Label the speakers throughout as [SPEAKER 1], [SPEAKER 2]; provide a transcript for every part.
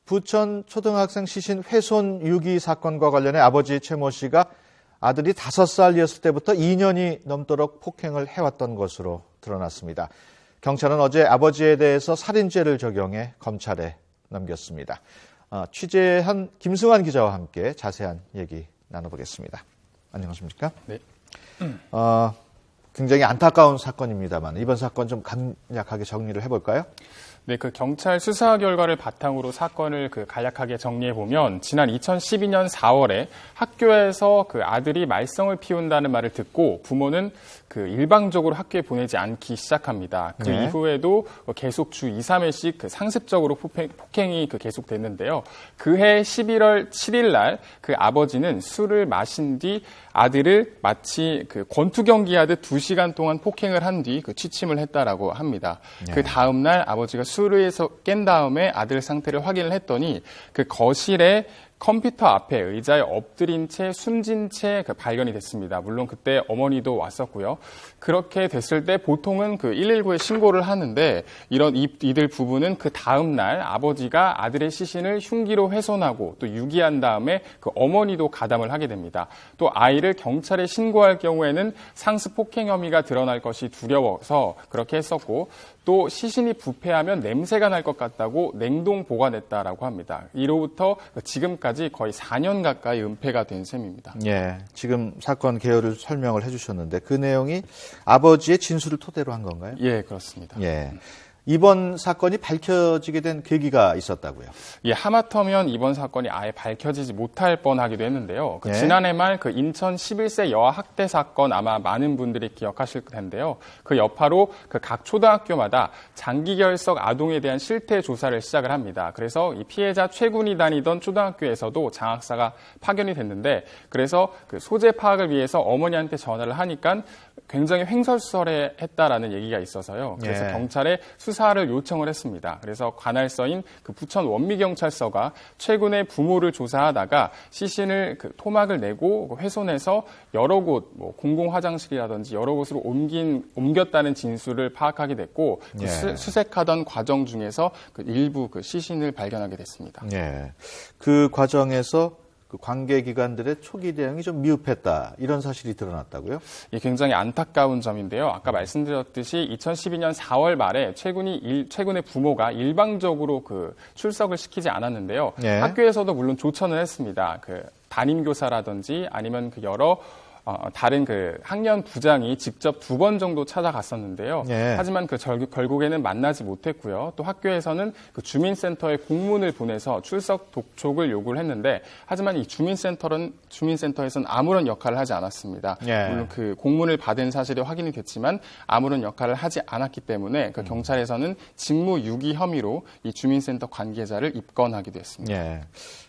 [SPEAKER 1] 부천 초등학생 시신 훼손 유기 사건과 관련해 아버지 최모 씨가 아들이 5살이었을 때부터 2년이 넘도록 폭행을 해왔던 것으로 드러났습니다. 경찰은 어제 아버지에 대해서 살인죄를 적용해 검찰에 넘겼습니다. 취재한 김승환 기자와 함께 자세한 얘기 나눠보겠습니다. 안녕하십니까?
[SPEAKER 2] 네.
[SPEAKER 1] 굉장히 안타까운 사건입니다만 이번 사건 좀 간략하게 정리를 해볼까요?
[SPEAKER 2] 네, 그 경찰 수사 결과를 바탕으로 사건을 간략하게 정리해 보면 지난 2012년 4월에 학교에서 아들이 말썽을 피운다는 말을 듣고 부모는 일방적으로 학교에 보내지 않기 시작합니다. 그
[SPEAKER 1] 네.
[SPEAKER 2] 이후에도 계속 주 2, 3회씩 상습적으로 폭행이 계속됐는데요. 그해 11월 7일 날 아버지는 술을 마신 뒤 아들을 마치 권투 경기하듯 2시간 동안 폭행을 한 뒤 취침을 했다라고 합니다.
[SPEAKER 1] 네.
[SPEAKER 2] 그 다음 날 아버지가 술에서 깬 다음에 아들 상태를 확인을 했더니 거실에 컴퓨터 앞에 의자에 엎드린 채 숨진 채 발견이 됐습니다. 물론 그때 어머니도 왔었고요. 그렇게 됐을 때 보통은 119에 신고를 하는데 이들 부부는 그 다음 날 아버지가 아들의 시신을 흉기로 훼손하고 또 유기한 다음에 어머니도 가담을 하게 됩니다. 또 아이를 경찰에 신고할 경우에는 상습 폭행 혐의가 드러날 것이 두려워서 그렇게 했었고 또 시신이 부패하면 냄새가 날 것 같다고 냉동 보관했다라고 합니다. 이로부터 지금까지 거의 4년 가까이 은폐가 된 셈입니다.
[SPEAKER 1] 예, 지금 사건 개요를 설명을 해주셨는데 그 내용이 아버지의 진술을 토대로 한 건가요?
[SPEAKER 2] 예, 그렇습니다.
[SPEAKER 1] 예. 이번 사건이 밝혀지게 된 계기가 있었다고요?
[SPEAKER 2] 예, 하마터면 이번 사건이 아예 밝혀지지 못할 뻔하기도 했는데요.
[SPEAKER 1] 네.
[SPEAKER 2] 지난해 말 인천 11세 여아 학대 사건 아마 많은 분들이 기억하실 텐데요. 그 여파로 각 초등학교마다 장기 결석 아동에 대한 실태 조사를 시작을 합니다. 그래서 이 피해자 최군이 다니던 초등학교에서도 장학사가 파견이 됐는데 그래서 소재 파악을 위해서 어머니한테 전화를 하니까 굉장히 횡설수설했다라는 얘기가 있어서요. 그래서
[SPEAKER 1] 예.
[SPEAKER 2] 경찰에 수사를 요청을 했습니다. 그래서 관할서인 부천 원미경찰서가 최근에 부모를 조사하다가 시신을 토막을 내고 훼손해서 여러 곳, 공공화장실이라든지 여러 곳으로 옮겼다는 진술을 파악하게 됐고
[SPEAKER 1] 예.
[SPEAKER 2] 수색하던 과정 중에서 일부 시신을 발견하게 됐습니다.
[SPEAKER 1] 예. 그 과정에서 관계기관들의 초기 대응이 좀 미흡했다 이런 사실이 드러났다고요?
[SPEAKER 2] 이 굉장히 안타까운 점인데요. 아까 말씀드렸듯이 2012년 4월 말에 최군의 부모가 일방적으로 출석을 시키지 않았는데요.
[SPEAKER 1] 네.
[SPEAKER 2] 학교에서도 물론 조처는 했습니다. 담임교사라든지 아니면 여러 다른 학년 부장이 직접 2번 정도 찾아갔었는데요.
[SPEAKER 1] 네.
[SPEAKER 2] 하지만 결국에는 만나지 못했고요. 또 학교에서는 주민센터에 공문을 보내서 출석 독촉을 요구를 했는데 하지만 이 주민센터에서는 아무런 역할을 하지 않았습니다.
[SPEAKER 1] 네.
[SPEAKER 2] 물론 공문을 받은 사실이 확인이 됐지만 아무런 역할을 하지 않았기 때문에 경찰에서는 직무 유기 혐의로 이 주민센터 관계자를 입건하기도 했습니다.
[SPEAKER 1] 예.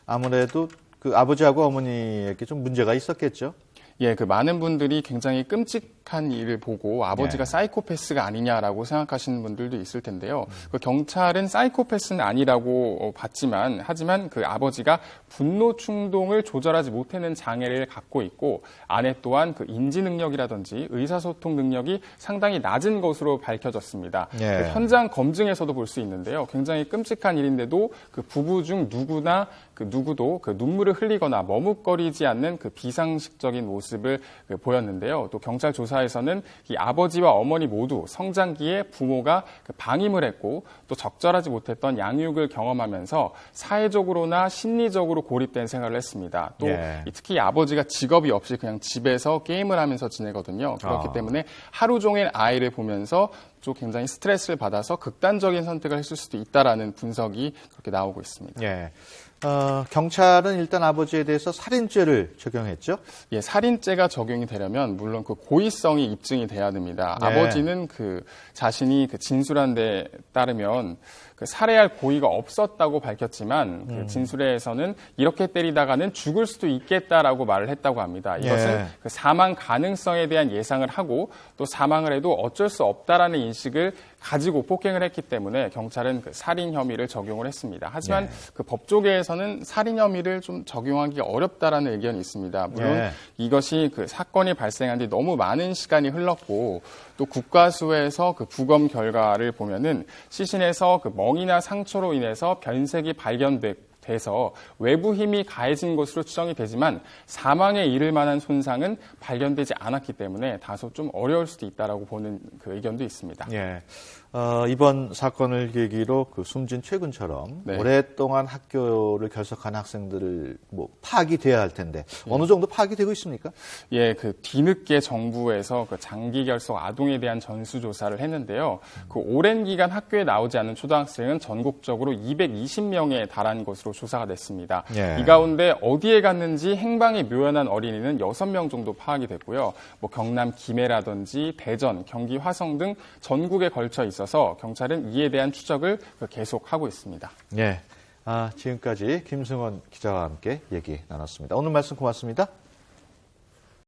[SPEAKER 1] 아무래도 아버지하고 어머니에게 좀 문제가 있었겠죠?
[SPEAKER 2] 예, 많은 분들이 굉장히 끔찍한 일을 보고 아버지가
[SPEAKER 1] 네.
[SPEAKER 2] 사이코패스가 아니냐라고 생각하시는 분들도 있을 텐데요. 경찰은 사이코패스는 아니라고 봤지만, 하지만 아버지가 분노 충동을 조절하지 못하는 장애를 갖고 있고, 아내 또한 인지 능력이라든지 의사소통 능력이 상당히 낮은 것으로 밝혀졌습니다.
[SPEAKER 1] 네.
[SPEAKER 2] 현장 검증에서도 볼 수 있는데요. 굉장히 끔찍한 일인데도 부부 중 누구도 눈물을 흘리거나 머뭇거리지 않는 비상식적인 모습을 보였는데요. 또 경찰 조사에서는 이 아버지와 어머니 모두 성장기에 부모가 방임을 했고 또 적절하지 못했던 양육을 경험하면서 사회적으로나 심리적으로 고립된 생활을 했습니다. 또
[SPEAKER 1] 예.
[SPEAKER 2] 특히 아버지가 직업이 없이 그냥 집에서 게임을 하면서 지내거든요. 그렇기 때문에 하루 종일 아이를 보면서 또 굉장히 스트레스를 받아서 극단적인 선택을 했을 수도 있다라는 분석이 그렇게 나오고 있습니다.
[SPEAKER 1] 예. 경찰은 일단 아버지에 대해서 살인죄를 적용했죠?
[SPEAKER 2] 예, 살인죄가 적용이 되려면 물론 고의성이 입증이 돼야 됩니다.
[SPEAKER 1] 네.
[SPEAKER 2] 아버지는 자신이 진술한 데 따르면 살해할 고의가 없었다고 밝혔지만 진술에서는 이렇게 때리다가는 죽을 수도 있겠다라고 말을 했다고 합니다. 이것은
[SPEAKER 1] 예.
[SPEAKER 2] 사망 가능성에 대한 예상을 하고 또 사망을 해도 어쩔 수 없다라는 인식을 가지고 폭행을 했기 때문에 경찰은 그 살인 혐의를 적용을 했습니다. 하지만 그 법조계에서는 살인 혐의를 좀 적용하기 어렵다라는 의견이 있습니다. 물론 이것이 그 사건이 발생한 뒤 너무 많은 시간이 흘렀고 또 국가수에서 그 부검 결과를 보면은 시신에서 그 멍이나 상처로 인해서 변색이 발견돼서 외부 힘이 가해진 것으로 추정이 되지만 사망에 이를 만한 손상은 발견되지 않았기 때문에 다소 좀 어려울 수도 있다라고 보는 그 의견도 있습니다.
[SPEAKER 1] 예. 이번 사건을 계기로 그 숨진 최군처럼 오랫동안 학교를 결석한 학생들을 뭐 파기돼야 할 텐데 어느 정도 파기되고 있습니까?
[SPEAKER 2] 예, 그 뒤늦게 정부에서 그 장기 결석 아동에 대한 전수조사를 했는데요. 그 오랜 기간 학교에 나오지 않은 초등학생은 전국적으로 220명에 달한 것으로 조사가 됐습니다. 이 가운데 어디에 갔는지 행방이 묘연한 어린이는 6명 정도 파악이 됐고요. 뭐 경남 김해라든지 대전, 경기 화성 등 전국에 걸쳐 있어서 경찰은 이에 대한 추적을 계속하고 있습니다.
[SPEAKER 1] 예. 지금까지 김승원 기자와 함께 얘기 나눴습니다. 오늘 말씀 고맙습니다.